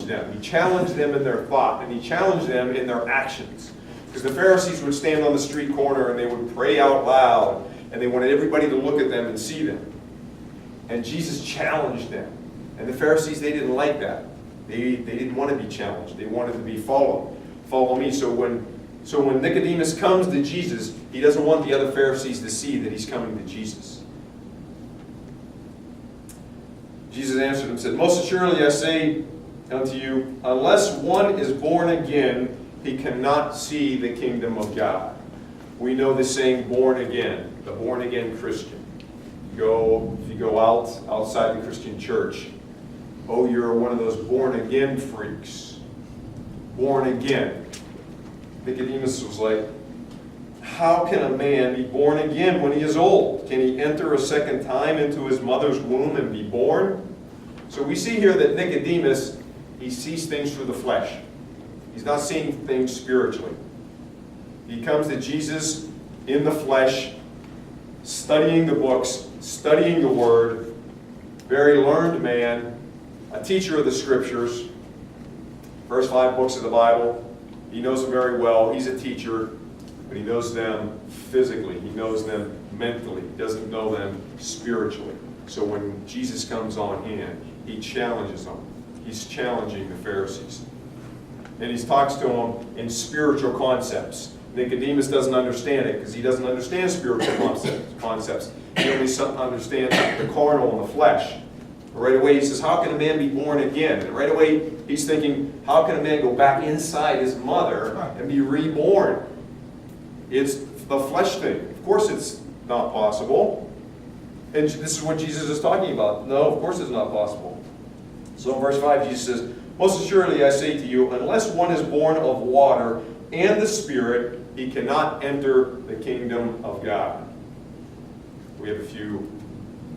challenged them. He challenged them in their thought, and he challenged them in their actions. Because the Pharisees would stand on the street corner and they would pray out loud, and they wanted everybody to look at them and see them. And Jesus challenged them. And the Pharisees, they didn't like that. They didn't want to be challenged. They wanted to be followed. Follow me. So when Nicodemus comes to Jesus, he doesn't want the other Pharisees to see that he's coming to Jesus. Jesus answered him and said, "Most assuredly I say unto you, unless one is born again, he cannot see the kingdom of God." We know the saying, born again, the born again Christian. If you go outside the Christian church, oh, you're one of those born again freaks. Born again. Nicodemus was like, how can a man be born again when he is old? Can he enter a second time into his mother's womb and be born? So we see here that Nicodemus, he sees things through the flesh. He's not seeing things spiritually. He comes to Jesus in the flesh, studying the books, studying the Word, very learned man, a teacher of the Scriptures, first 5 books of the Bible. He knows them very well. He's a teacher, but he knows them physically. He knows them mentally. He doesn't know them spiritually. So when Jesus comes on hand, he challenges them. He's challenging the Pharisees. And he talks to them in spiritual concepts. Nicodemus doesn't understand it because he doesn't understand spiritual concepts. He only understands the carnal and the flesh. But right away he says, how can a man be born again? And right away he's thinking, how can a man go back inside his mother and be reborn? It's the flesh thing. Of course it's not possible. And this is what Jesus is talking about. No, of course it's not possible. So in verse 5 Jesus says, most assuredly I say to you, unless one is born of water and the Spirit, he cannot enter the kingdom of God. We have a few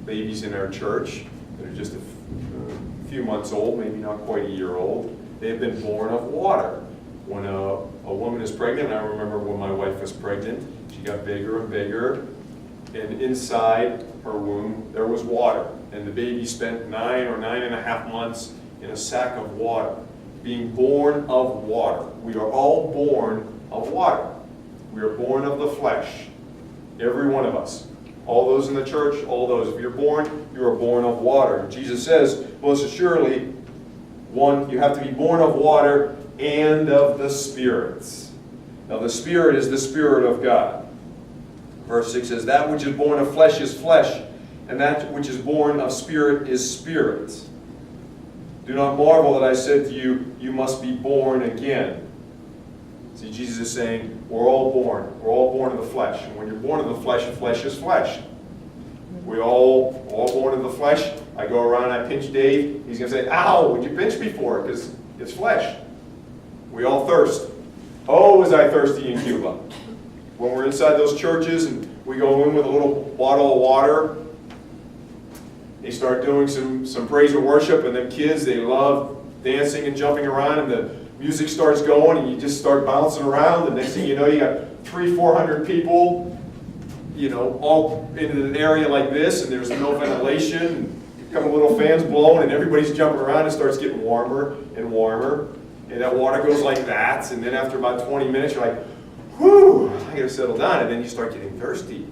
babies in our church that are just a few months old, maybe not quite a year old. They have been born of water. When a woman is pregnant, I remember when my wife was pregnant, she got bigger and bigger, and inside her womb there was water. And the baby spent 9 or 9.5 months in a sack of water, being born of water. We are all born of water. We are born of the flesh. Every one of us. All those in the church, all those. If you're born, you are born of water. Jesus says, most assuredly, you have to be born of water and of the Spirit. Now the Spirit is the Spirit of God. Verse 6 says, that which is born of flesh is flesh, and that which is born of spirit is spirit. Do not marvel that I said to you, you must be born again. See, Jesus is saying, we're all born of the flesh. And when you're born of the flesh is flesh. We're all born of the flesh. I go around, I pinch Dave. He's going to say, ow, would you pinch me for it? Because it's flesh. We all thirst. Oh, was I thirsty in Cuba. When we're inside those churches and we go in with a little bottle of water, they start doing some praise and worship, and them kids, they love dancing and jumping around, and the music starts going, and you just start bouncing around. The next thing you know, you got 300-400 people, all in an area like this, and there's no ventilation, and a couple little fans blowing, and everybody's jumping around. It starts getting warmer and warmer, and that water goes like that, and then after about 20 minutes, you're like, whew, I gotta settle down, and then you start getting thirsty.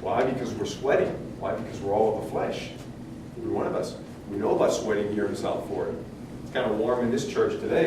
Why? Because we're sweating. Why? Because we're all of the flesh. Every one of us. We know about sweating here in South Florida. It's kind of warm in this church today.